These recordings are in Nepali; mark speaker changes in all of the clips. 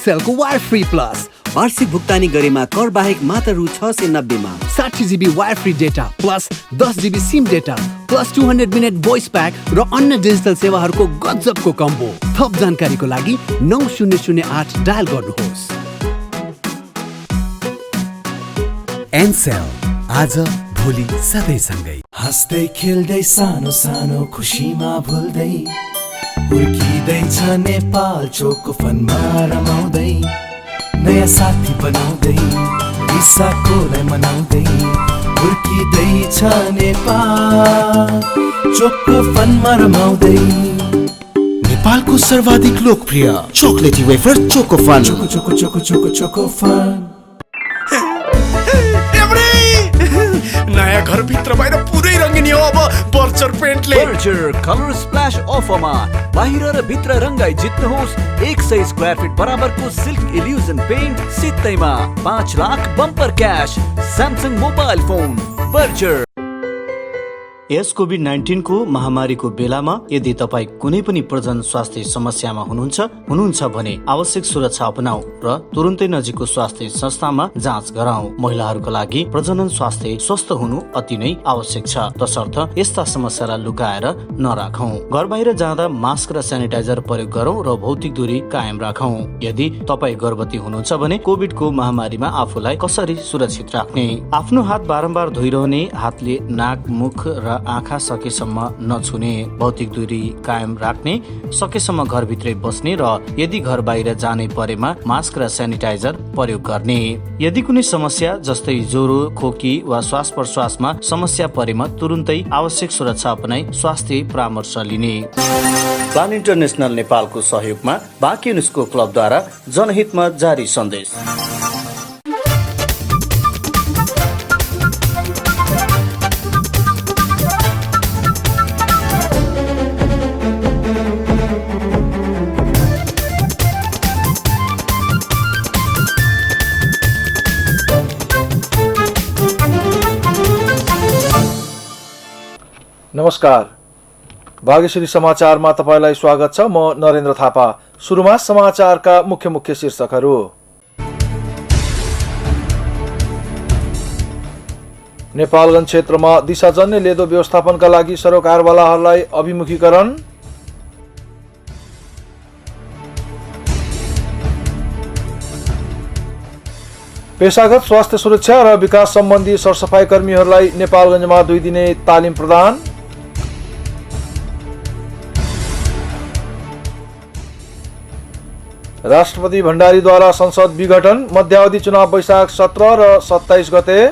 Speaker 1: एनसेलको वायर फ्री प्लस
Speaker 2: वार्षिक भुक्तानी गरेमा कर बाहेक मात्र रु 690 मा
Speaker 1: 60 GB wire free data plus 10 GB SIM data plus 200 minute voice pack र अन्य डिजिटल सेवाहरूको गजबको कम्बो। थप जानकारीको लागि 9008 डायल गर्नुहोस्।
Speaker 3: एनसेल आज भोलि सधैँ सँगै।
Speaker 4: हाँस्दै खेल्दै सानो सानो खुसीमा भुल्दै हुर्किँदैछ नेपाल चोको फनमा रमाउँदै नयाँ साथी बनाउँदै रिसाकोलाई मनाउँदै हुर्किँदैछ नेपाल चोको फनमा रमाउँदै।
Speaker 3: नेपालको सर्वाधिक लोकप्रिय chocolatey wafer Choco Fun.
Speaker 4: Choco Choco Choco Choco Choco Fun.
Speaker 5: नयाँ घर भित्र बाहिर पुरै रङ्गिनी हो अब बर्चर पेन्टले।
Speaker 2: बर्चर कलर स्प्ल्याश अफरमा बाहिर र भित्र रङ्गाई जित्नुहोस् 100 स्क्वायर फिट बराबरको सिल्क इल्युजन पेन्ट सित्तैमा 5 lakh bumper cash Samsung mobile phone. Voucher.
Speaker 6: यस कोभिड-19 को महामारीको बेलामा यदि तपाई कुनै पनि प्रजनन स्वास्थ्य समस्यामा हुनुहुन्छ भने आवश्यक सुरक्षा अपनाऊ र तुरुन्तै नजिकको स्वास्थ्य संस्थामा जाँच गराऊ। महिलाहरूका लागि प्रजनन स्वास्थ्य स्वस्थ हुनु अति नै आवश्यक छ, तसर्थ यस्ता समस्यालाई लुकाएर नराखौं। घर बाहिर जाँदा मास्क र सेनिटाइजर प्रयोग गरौं र भौतिक दूरी कायम राखौं। यदि तपाई गर्भवती हुनुहुन्छ भने कोभिडको महामारीमा आफूलाई कसरी सुरक्षित राख्ने? आफ्नो हात बारम्बार धोइरहने, हातले नाक, मुख र आँखा सकेसम्म नछुने, भौतिक दूरी कायम राख्ने, सकेसम्म घरभित्रै बस्ने र यदि घर बाहिर जानै परेमा मास्क र सेनिटाइजर प्रयोग गर्ने। यदि कुनै समस्या जस्तै ज्वरो, खोकी वा श्वास प्रश्वासमा समस्या परेमा तुरुन्तै आवश्यक सुरक्षा अपनाई स्वास्थ्य परामर्श लिने। प्लान इन्टरनेसनल नेपालको सहयोगमा बाँकी न्युजको क्लबद्वारा जनहितमा जारी सन्देश।
Speaker 7: नमस्कार, भाग्यश्री समाचारमा तपाईलाई स्वागत छ। म नरेन्द्र थापा। सुरुमा समाचारका मुख्य शीर्षकहरू। नेपालगञ्ज क्षेत्रमा दिशाजन्य लेदो व्यवस्थापनका लागि सरोकारवालाहरूलाई अभिमुखीकरण। पेशागत स्वास्थ्य सुरक्षा र विकास सम्बन्धी सरसफाई कर्मीहरूलाई नेपालगञ्जमा 2 दिने तालिम प्रदान। राष्ट्रपति भण्डारीद्वारा संसद विघटन, मध्यावधि चुनाव वैशाख 17 र 27 गते।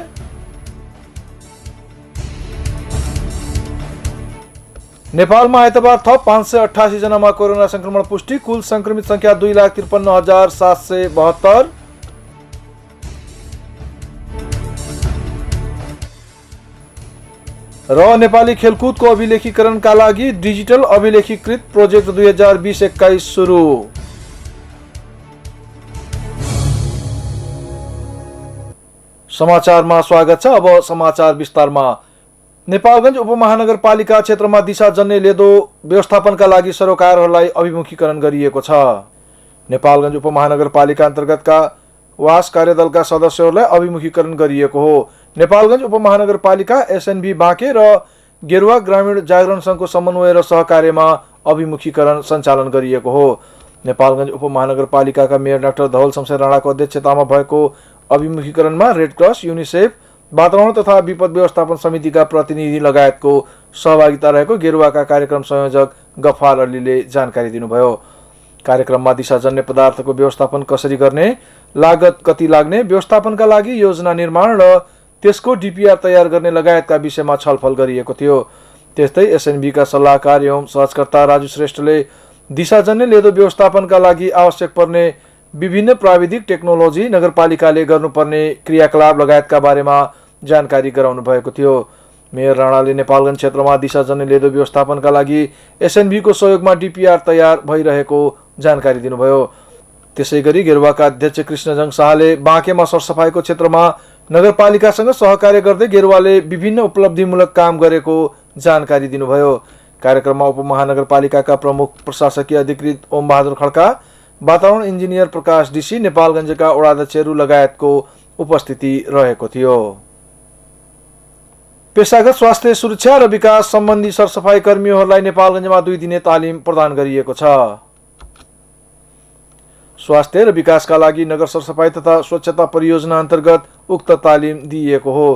Speaker 7: नेपालमा आइतबार थप 588 जनामा कोरोना संक्रमण पुष्टि, कुल संक्रमित संख्या 2,53,772। र नेपाली खेलकुदको अभिलेखीकरणका लागि डिजिटल अभिलेखीकृत प्रोजेक्ट 2020-21 सुरु। समाचारमा स्वागत छ। अब समाचार विस्तारमा। नेपालगञ्ज उपमहानगरपालिका क्षेत्रमा दिशाजन्य लेदो व्यवस्थापनका लागि सरोकारहरूलाई अभिमुखीकरण गरिएको छ। नेपालगञ्ज उपमहानगरपालिका अन्तर्गतका वास कार्यदलका सदस्यहरूलाई अभिमुखीकरण गरिएको हो। नेपालगञ्ज उपमहानगरपालिका, एसएनबी बाँके र गेरुवा ग्रामीण जागरण सङ्घको समन्वय र सहकार्यमा अभिमुखीकरण सञ्चालन गरिएको हो। नेपालगञ्ज उपमहानगरपालिकाका मेयर डाक्टर धवल शमशेर राणाको अध्यक्षतामा भएको अभिमुखीकरणमा रेड क्रस, युनिसेफ, वातावरण तथा विपद व्यवस्थापन समितिका प्रतिनिधि लगायतको सहभागिता रहेको गेरुवाका कार्यक्रम संयोजक गफार अलीले जानकारी दिनुभयो। कार्यक्रममा दिशाजन्य पदार्थको व्यवस्थापन कसरी गर्ने, लागत कति लाग्ने, व्यवस्थापनका लागि योजना निर्माण र त्यसको डीपीआर तयार गर्ने लगायतका विषयमा छलफल गरिएको थियो। त्यस्तै एसएनबीका सल्लाहकार एवं सहजकर्ता राजु श्रेष्ठले दिशाजन्य लेदो व्यवस्थापनका लागि आवश्यक पर्ने विभिन्न प्राविधिक टेक्नोलोजी, नगरपालिकाले गर्नुपर्ने क्रियाकलाप लगायतका बारेमा जानकारी गराउनु भएको थियो। मेयर राणाले नेपालगञ्ज क्षेत्रमा दिशाजन्य लेदो व्यवस्थापनका लागि एसएनबीको सहयोगमा डीपीआर तयार भइरहेको जानकारी दिनुभयो। त्यसैगरी गेरुवाका अध्यक्ष कृष्णजङ शाहले बाँकेमा सरसफाईको क्षेत्रमा नगरपालिकासँग सहकार्य गर्दै गेरुवाले विभिन्न उपलब्धिमूलक काम गरेको जानकारी दिनुभयो। कार्यक्रममा उपमहानगरपालिकाका प्रमुख प्रशासकीय अधिकृत ओम बहादुर खड्का, वातावरण इन्जिनियर प्रकाश डिसी, नेपालगञ्जका वडाध्यक्षहरू लगायतको उपस्थिति रहेको थियो। पेशागत स्वास्थ्य सुरक्षा र विकास सम्बन्धी सरसफाई कर्मीहरूलाई नेपालगञ्जमा 2 दिने तालिम प्रदान गरिएको छ। स्वास्थ्य र विकासका लागि नगर सरसफाई तथा स्वच्छता परियोजना अन्तर्गत उक्त तालिम दिइएको हो।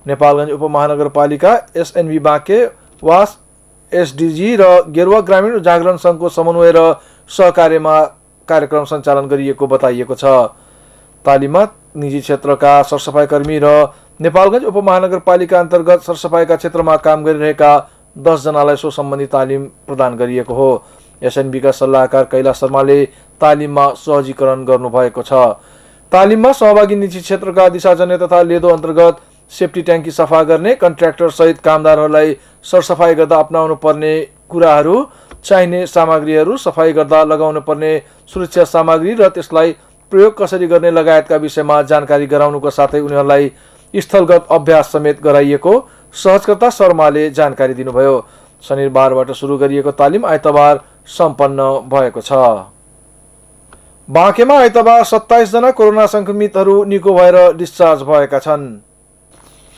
Speaker 7: नेपालगञ्ज उपमहानगरपालिका, एसएनबी बाँके, वास एसडीजी र गेरुवा ग्रामीण जागरण सङ्घको समन्वय र सहकार्यमा कार्यक्रम सञ्चालन गरिएको बताइएको छ। तालिममा निजी क्षेत्रका सरसफाई कर्मी र नेपालगञ्ज उपमहानगरपालिका अन्तर्गत सरसफाइका क्षेत्रमा काम गरिरहेका 10 जनालाई सो सम्बन्धी तालिम प्रदान गरिएको हो। एसएनबीका सल्लाहकार कैलाश शर्माले तालिममा सहजीकरण गर्नुभएको छ। तालिममा सहभागी निजी क्षेत्रका दिशाजन्य तथा लेदो अन्तर्गत सेफ्टी ट्याङ्की सफा गर्ने, कन्ट्र्याक्टर सहित कामदारहरूलाई सरसफाई गर्दा अपनाउनु पर्ने कुराहरू, चाहिने सामग्रीहरू, सफाई गर्दा लगाउनु पर्ने सुरक्षा सामग्री र त्यसलाई प्रयोग कसरी गर्ने लगायतका विषयमा जानकारी गराउनुको साथै उनीहरूलाई स्थलगत अभ्यास समेत गराइएको सहजकर्ता शर्माले जानकारी दिनुभयो। शनिबारबाट सुरु गरिएको तालिम आइतबार सम्पन्न भएको छ। बाँकेमा आइतबार 27 जना कोरोना संक्रमितहरू निको भएर डिस्चार्ज भएका छन्।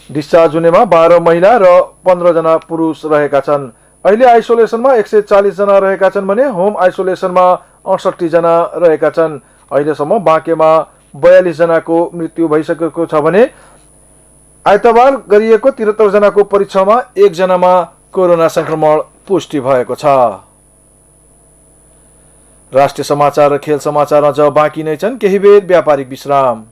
Speaker 7: डिस्चार्ज हुनेमा 12 महिला र 15 जना पुरुष रहेका छन्। अहिले आइसोलेसनमा 140 जना रहेका छन् भने होम आइसोलेसनमा 68 जना रहेका छन्। अहिलेसम्म बाँकेमा 42 जनाको मृत्यु भइसकेको छ भने आइतबार गरिएको 73 जनाको परीक्षामा 1 जनामा कोरोना संक्रमण पुष्टि भएको छ। राष्ट्रिय समाचार र खेल समाचार अझ बाँकी नै छन्, केही बेर व्यापारिक विश्राम।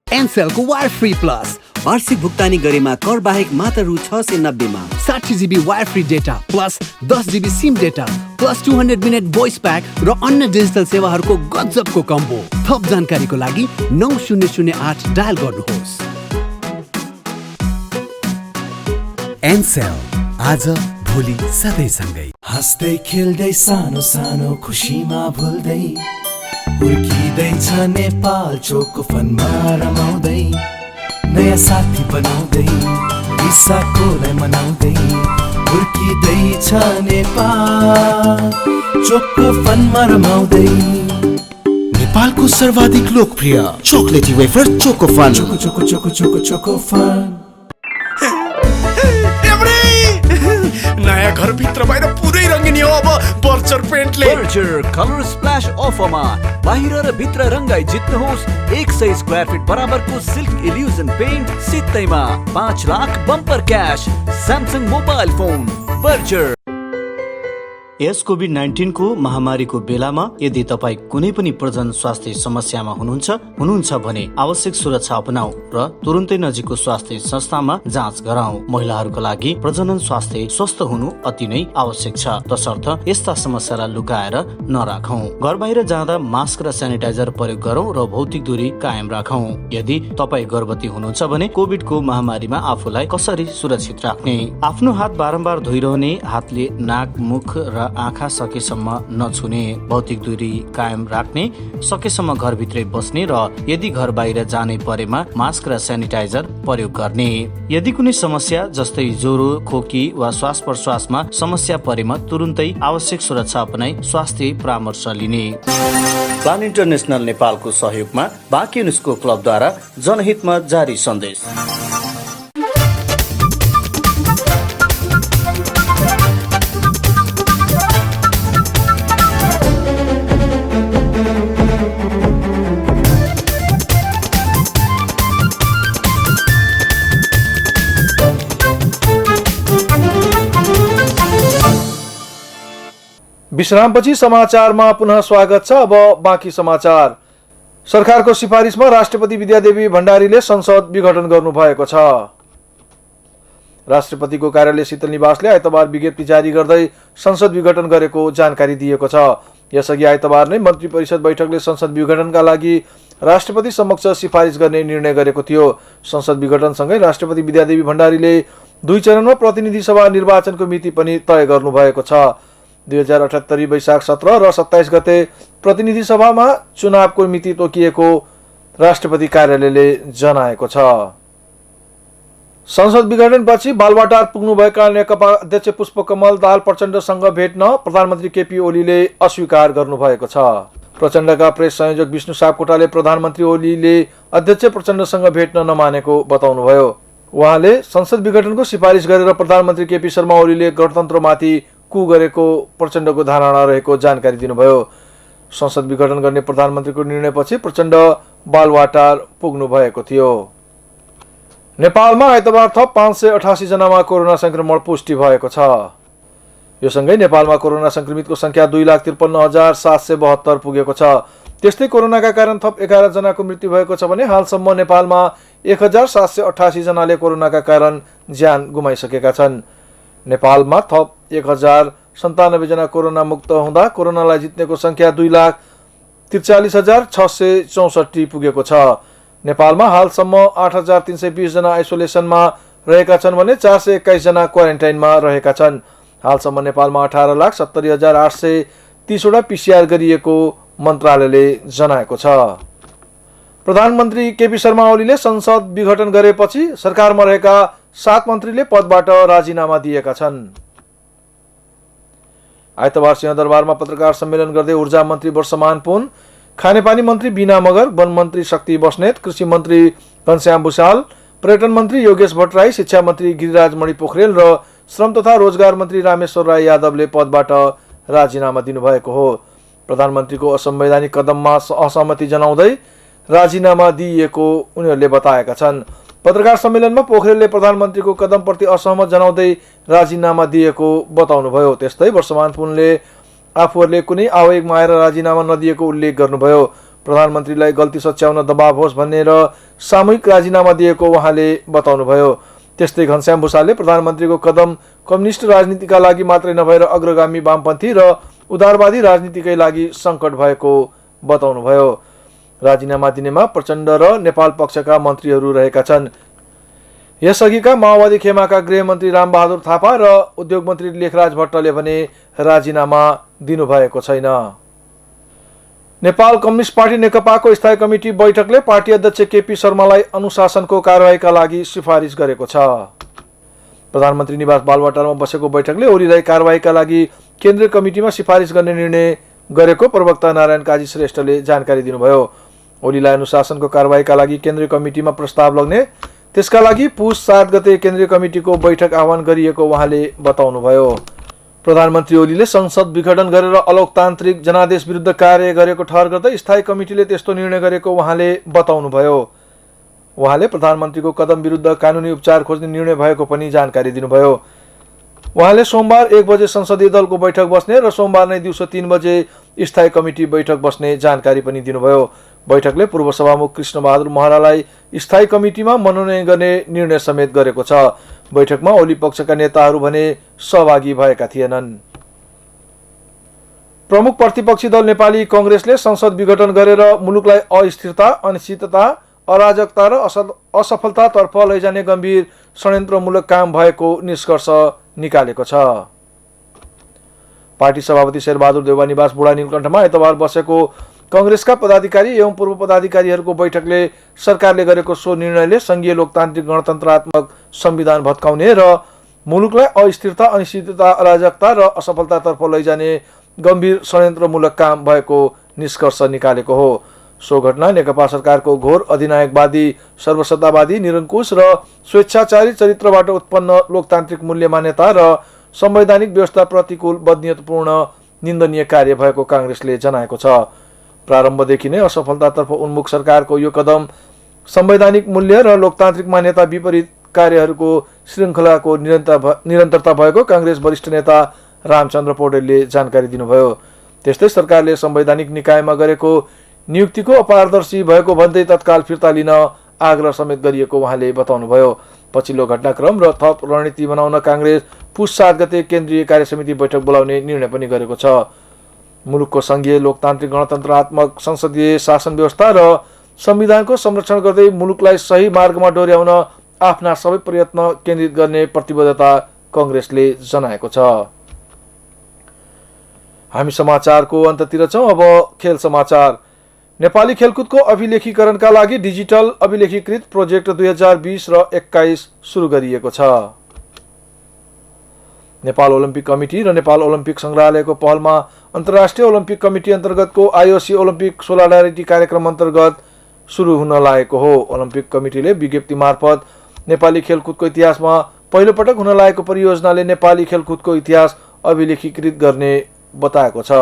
Speaker 1: एनसेलको वायर फ्री प्लस वार्षिक भुक्तानी गरेमा कर बाहेक मात्र रु 690 मा 60 GB wire free data plus 10 GB SIM data plus 200 minute voice pack र अन्य डिजिटल सेवाहरूको गजबको कम्बो। थप जानकारीको लागि 9008 डायल गर्नुहोस्।
Speaker 3: एनसेल, आज भोलि सधैँ सँगै।
Speaker 4: हाँस्दै खेल्दै सानो सानो खुसीमा भुल्दै हुर्किँदैछ नेपाल चोको फनमा रमाउँदै, नयाँ साथी बनाउँदै विशाखोलाई मनाउँदै हुर्किँदैछ नेपाल चोको फनमा रमाउँदै।
Speaker 3: नेपालको सर्वाधिक लोकप्रिय chocolatey wafer Choco Fun.
Speaker 4: Choco Choco Choco Choco Choco Fun.
Speaker 5: नयाँ घर भित्र बाहिर पुरै रङ्गिनी हो अब बर्चर पेन्टले।
Speaker 2: बर्चर कलर स्प्ल्याश अफरमा बाहिर र भित्र रङ्गाई जित्नुहोस् 100 स्क्वायर फिट बराबरको सिल्क इल्युजन पेन्ट सित्तैमा 5 lakh bumper cash Samsung mobile phone. Voucher.
Speaker 6: यस कोभिड-19 को महामारीको बेलामा यदि तपाईँ कुनै पनि प्रजन स्वास्थ्य समस्यामा हुनुहुन्छ भने आवश्यक सुरक्षा अपनाऊ र तुरुन्तै नजिकको स्वास्थ्य संस्थामा जाँच गराऊ। महिलाहरूका लागि प्रजनन स्वास्थ्य स्वस्थ हुनु अति नै आवश्यक छ, तसर्थ यस्ता समस्यालाई लुकाएर नराखौं। घर बाहिर जाँदा मास्क र सेनिटाइजर प्रयोग गरौं र भौतिक दूरी कायम राखौं। यदि तपाईँ गर्भवती हुनुहुन्छ भने कोभिडको महामारीमा आफूलाई कसरी सुरक्षित राख्ने? आफ्नो हात बारम्बार धोइरहने, हातले नाक, मुख र आँखा सकेसम्म नछुने, भौतिक दूरी कायम राख्ने, सकेसम्म घरभित्रै बस्ने र यदि घर बाहिर जानै परेमा मास्क र सेनिटाइजर प्रयोग गर्ने। यदि कुनै समस्या जस्तै ज्वरो, खोकी वा श्वास प्रश्वासमा समस्या परेमा तुरुन्तै आवश्यक सुरक्षा अपनाई स्वास्थ्य परामर्श लिने। प्लान इन्टरनेसनल नेपालको सहयोगमा बाँके न्युजको क्लबद्वारा जनहितमा जारी सन्देश।
Speaker 7: विश्रामपछि समाचारमा पुनः स्वागत छ। अब बाँकी समाचार। सरकारको सिफारिसमा राष्ट्रपति विद्यादेवी भण्डारीले संसद विघटन गर्नुभएको छ। राष्ट्रपतिको कार्यालय शीतल निवासले आइतबार विज्ञप्ति जारी गर्दै संसद विघटन गरेको जानकारी दिएको छ। यसअघि आइतबार नै मन्त्री परिषद बैठकले संसद विघटनका लागि राष्ट्रपति समक्ष सिफारिस गर्ने निर्णय गरेको थियो। संसद विघटनसँगै राष्ट्रपति विद्यादेवी भण्डारीले 2 चरणमा प्रतिनिधि सभा निर्वाचनको मिति पनि तय गर्नुभएको छ। 2078 वैशाख 17 र 27 गते प्रतिनिधि सभामा चुनावको मिति तोकिएको राष्ट्रपति कार्यालयले जनाएको छ। संसद विघटनपछि बालवाटार पुग्नुभएका नेकपा अध्यक्ष पुष्पकमल दाहाल प्रचण्डसँग भेट्न प्रधानमन्त्री केपी ओलीले अस्वीकार गर्नुभएको छ। प्रचण्डका प्रेस संयोजक विष्णु सापकोटाले प्रधानमन्त्री ओलीले अध्यक्ष प्रचण्डसँग भेट्न नमानेको बताउनुभयो। उहाँले संसद विघटनको सिफारिस गरेर प्रधानमन्त्री केपी शर्मा ओलीले गणतन्त्रमाथि कु गरेको प्रचण्डको धारणा रहेको जानकारी दिनुभयो। संसद विघटन गर्ने प्रधानमन्त्रीको निर्णयपछि प्रचण्ड बालवाटार पुग्नु भएको थियो। नेपालमा आइतबार थप 588 जनामा कोरोना संक्रमण पुष्टि भएको छ। यो सँगै नेपालमा कोरोना संक्रमितको संख्या 2,53,772 पुगेको छ। त्यस्तै कोरोनाका कारण थप 11 जनाको मृत्यु भएको छ भने हालसम्म नेपालमा 1,788 जनाले कोरोनाका कारण ज्यान गुमाइसकेका छन्। नेपालमा थप 1,097 जना कोरोना मुक्त हुँदा कोरोनालाई जित्नेको संख्या 2,43,664 पुगेको छ। नेपालमा हालसम्म 8,320 जना आइसोलेसनमा रहेका छन् भने 421 जना क्वारेन्टाइनमा रहेका छन्। हालसम्म नेपालमा 18,70,830 वटा PCR गरिएको मन्त्रालयले जनाएको छ। प्रधानमन्त्री केपी शर्मा ओलीले संसद विघटन गरेपछि सरकारमा रहेका 7 मन्त्रीले पदबाट राजीनामा दिएका छन्। आइतबार सिंहदरबारमा पत्रकार सम्मेलन गर्दै ऊर्जा मन्त्री वर्षमान पुन, खानेपानी मन्त्री बीना मगर, वन मन्त्री शक्ति बस्नेत, कृषि मन्त्री घनश्याम भुषाल, पर्यटन मन्त्री योगेश भट्टराई, शिक्षा मन्त्री गिरिराज मणि पोखरेल र श्रम तथा रोजगार मन्त्री रामेश्वर राय यादवले पदबाट राजीनामा दिनुभएको हो। प्रधानमन्त्रीको असंवैधानिक कदममा असहमति जनाउँदै राजीनामा दिइएको उनीहरूले बताएका छन्। पत्रकार सम्मेलनमा पोखरेलले प्रधानमन्त्रीको कदमप्रति असहमत जनाउँदै राजीनामा दिएको बताउनुभयो। त्यस्तै वर्षमान पुनले आफूहरूले कुनै आवेगमा आएर राजीनामा नदिएको उल्लेख गर्नुभयो। प्रधानमन्त्रीलाई गल्ती सच्याउन दबाव होस् भन्ने र सामूहिक राजीनामा दिएको उहाँले बताउनुभयो। त्यस्तै घनश्याम भुषालले प्रधानमन्त्रीको कदम कम्युनिस्ट राजनीतिका लागि मात्रै नभएर अग्रगामी वामपन्थी र उदारवादी राजनीतिकै लागि सङ्कट भएको बताउनुभयो। राजीनामा दिनेमा प्रचण्ड र नेपाल पक्षका मन्त्रीहरू रहेका छन्। यसअघिका माओवादी खेमाका गृहमन्त्री रामबहादुर थापा र उद्योग मन्त्री लेखराज भट्टले भने राजीनामा दिनुभएको छैन। नेपाल कम्युनिस्ट पार्टी नेकपाको स्थायी कमिटी बैठकले पार्टी अध्यक्ष केपी शर्मालाई अनुशासनको कारबाहीका लागि सिफारिस गरेको छ। प्रधानमन्त्री निवास बालवाटारमा बसेको बैठकले ओलीलाई कारबाहीका लागि केन्द्रीय कमिटीमा सिफारिस गर्ने निर्णय गरेको प्रवक्ता नारायण काजी श्रेष्ठले जानकारी दिनुभयो। ओलीलाई अनुशासनको कारबाहीका लागि केन्द्रीय कमिटीमा प्रस्ताव लग्ने, त्यसका लागि पुस 7 गते केन्द्रीय कमिटीको बैठक आह्वान गरिएको उहाँले बताउनुभयो। प्रधानमन्त्री ओलीले संसद विघटन गरेर अलोकतान्त्रिक जनादेश विरुद्ध कार्य गरेको ठहर गर्दै स्थायी कमिटीले त्यस्तो निर्णय गरेको उहाँले बताउनुभयो। उहाँले प्रधानमन्त्रीको कदम विरुद्ध कानुनी उपचार खोज्ने निर्णय भएको पनि जानकारी दिनुभयो। उहाँले सोमबार 1 बजे संसदीय दलको बैठक बस्ने र सोमबार नै दिउँसो 3 बजे स्थायी कमिटी बैठक बस्ने जानकारी पनि दिनुभयो। बैठकले पूर्व सभामुख कृष्णबहादुर महरालाई स्थायी कमिटीमा मनोनयन गर्ने निर्णय समेत गरेको छ। बैठकमा ओली पक्षका नेताहरू भने सहभागी भएका थिएनन्। प्रमुख प्रतिपक्षी दल नेपाली कांग्रेसले संसद विघटन गरेर मुलुकलाई अस्थिरता, अनिश्चितता, अराजकता र असफलतातर्फ लैजाने गम्भीर षड्यन्त्रमूलक काम भएको निष्कर्ष निकालेको छ। पार्टी सभापति शेरबहादुर देउवा निवास बुढा नीलकण्ठमा आइतबार बसेको कांग्रेसका पदाधिकारी एवं पूर्व पदाधिकारीहरूको बैठकले सरकारले गरेको सो निर्णयले संघीय लोकतान्त्रिक गणतन्त्रात्मक संविधान भत्काउने र मुलुकलाई अस्थिरता, अनिश्चितता, अराजकता र असफलतातर्फ लैजाने गम्भीर षड्यन्त्रमूलक काम भएको निष्कर्ष निकालेको हो। सो घटना नेकपा सरकारको घोर अधिनायकवादी, सर्वसत्तावादी, निरङ्कुश र स्वेच्छाचारी चरित्रबाट उत्पन्न लोकतान्त्रिक मूल्य मान्यता र संवैधानिक व्यवस्था प्रतिकूल बदनीयतापूर्ण निन्दनीय कार्य भएको कांग्रेसले जनाएको छ। प्रारम्भदेखि नै असफलतातर्फ उन्मुख सरकारको यो कदम संवैधानिक मूल्य र लोकतान्त्रिक मान्यता विपरीत कार्यहरूको श्रृङ्खलाको निरन्तरता भएको कांग्रेस वरिष्ठ नेता रामचन्द्र पौडेलले जानकारी दिनुभयो। त्यस्तै सरकारले संवैधानिक निकायमा गरेको नियुक्तिको अपारदर्शी भएको भन्दै तत्काल फिर्ता लिन आग्रह समेत गरिएको उहाँले बताउनुभयो। पछिल्लो घटनाक्रम र थप रणनीति बनाउन कांग्रेस पुस 7 गते केन्द्रीय कार्यसमिति बैठक बोलाउने निर्णय पनि गरेको छ। मुलुकको संघीय लोकतान्त्रिक गणतन्त्रात्मक संसदीय शासन व्यवस्था र संविधानको संरक्षण गर्दै मुलुकलाई सही मार्गमा डोर्याउन आफ्ना सबै प्रयत्न केन्द्रित गर्ने प्रतिबद्धता कांग्रेसले जनाएको छ। हामी समाचारको अन्ततिर छौं। अब खेल समाचार। नेपाली खेलकुदको अभिलेखीकरणका लागि डिजिटल अभिलेखीकृत प्रोजेक्ट 2020 र 21 सुरु गरिएको छ। नेपाल ओलम्पिक कमिटी र नेपाल ओलम्पिक संग्रहालयको पहलमा अन्तर्राष्ट्रिय ओलम्पिक कमिटी अन्तर्गतको आईओसी ओलम्पिक सोलिडारिटी कार्यक्रम अन्तर्गत सुरु हुन लागेको हो। ओलम्पिक कमिटीले विज्ञप्ति मार्फत नेपाली खेलकुदको इतिहासमा पहिलो पटक हुन लागेको परियोजनाले नेपाली खेलकुदको इतिहास अभिलेखीकृत गर्ने बताएको छ।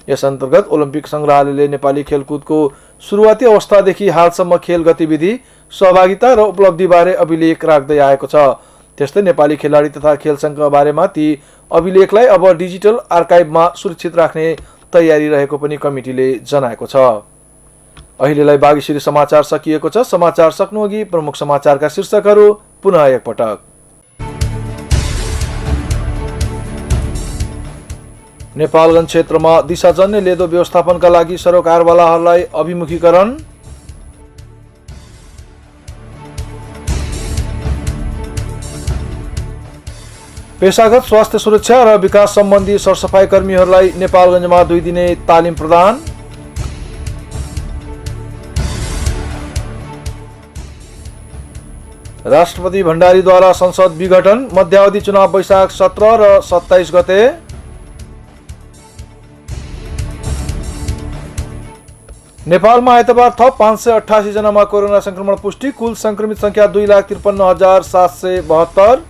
Speaker 7: यस अन्तर्गत ओलम्पिक संग्रहालयले नेपाली खेलकुदको सुरुवाती अवस्थादेखि हालसम्म खेल गतिविधि, सहभागिता र उपलब्धिबारे अभिलेख राख्दै आएको छ। त्यस्तै नेपाली खेलाडी तथा खेल संघ बारेमा ती अभिलेखलाई अब डिजिटल आर्काइभमा सुरक्षित राख्ने तयारी रहेको पनि कमिटीले जनाएको छ। अहिलेलाई बागेश्वरी समाचार सकिएको छ। समाचार सक्नुअघि प्रमुख समाचारका शीर्षकहरू पुनः एकपटक। नेपालगञ्ज क्षेत्रमा दिशाजन्य लेदो व्यवस्थापनका लागि सरोकारवालाहरूलाई अभिमुखीकरण। पेशागत स्वास्थ्य सुरक्षा र विकास सम्बन्धी सरसफाई कर्मीहरूलाई नेपालगञ्जमा 2 दिने तालिम प्रदान। राष्ट्रपति भण्डारीद्वारा संसद विघटन, मध्यावधि चुनाव वैशाख 17 र 27 गते। नेपालमा आइतबार थप 588 जनामा कोरोना संक्रमण पुष्टि। कुल संक्रमित संख्या 2,53,772।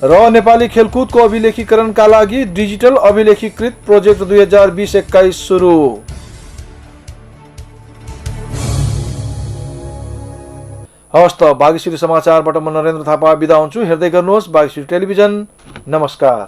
Speaker 7: र नेपाली खेलकुदको अभिलेखीकरणका लागि डिजिटल अभिलेखीकृत प्रोजेक्ट 2020-21 सुरु। हवस् त बागेश्वरी समाचारबाट म नरेन्द्र थापा बिदा हुन्छु। हेर्दै गर्नुहोस् बागेश्वरी टेलिभिजन। नमस्कार।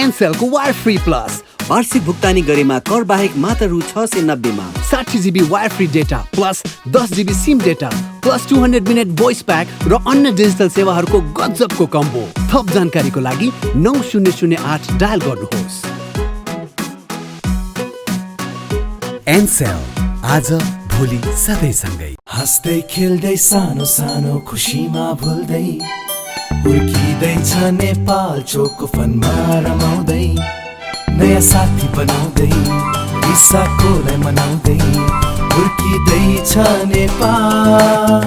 Speaker 1: एनसेलको वायर फ्री प्लस
Speaker 2: वार्षिक भुक्तानी गरेमा कर बाहेक मात्र रु 690 मा
Speaker 1: 60 GB wire free data plus 10 GB SIM data plus 200 minute voice pack र अन्य डिजिटल सेवाहरूको गजबको कम्बो। थप जानकारीको लागि 9008 डायल गर्नुहोस्।
Speaker 4: एनसेल, आज भोलि सधैँ सँगै। हाँस्दै खेल्दै सानो सानो खुसीमा भुल्दै हुर्किँदैछ नेपाल चोको फनमा रमाउँदै, नयाँ साथी बनाउँदै विशाखोलाई मनाउँदै हुर्किँदैछ नेपाल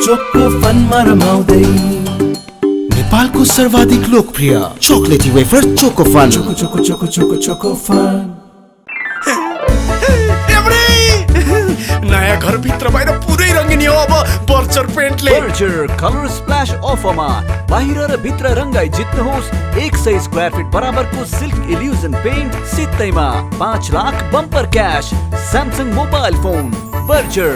Speaker 4: चोको फनमा रमाउँदै।
Speaker 3: नेपालको सर्वाधिक लोकप्रिय chocolatey wafer Choco Fun.
Speaker 4: Choco Choco Choco Choco Choco Fun.
Speaker 5: नयाँ घर भित्र बाहिर पुरै रङ्गिनी हो अब बर्चर पेन्टले।
Speaker 2: बर्चर कलर स्प्ल्याश अफरमा बाहिर र भित्र रङ्गाई जित्नुहोस्। 100 स्क्वायर फिट बराबरको सिल्क इल्युजन पेन्ट सित्तैमा 5 lakh bumper cash. Samsung mobile phone. बर्चर।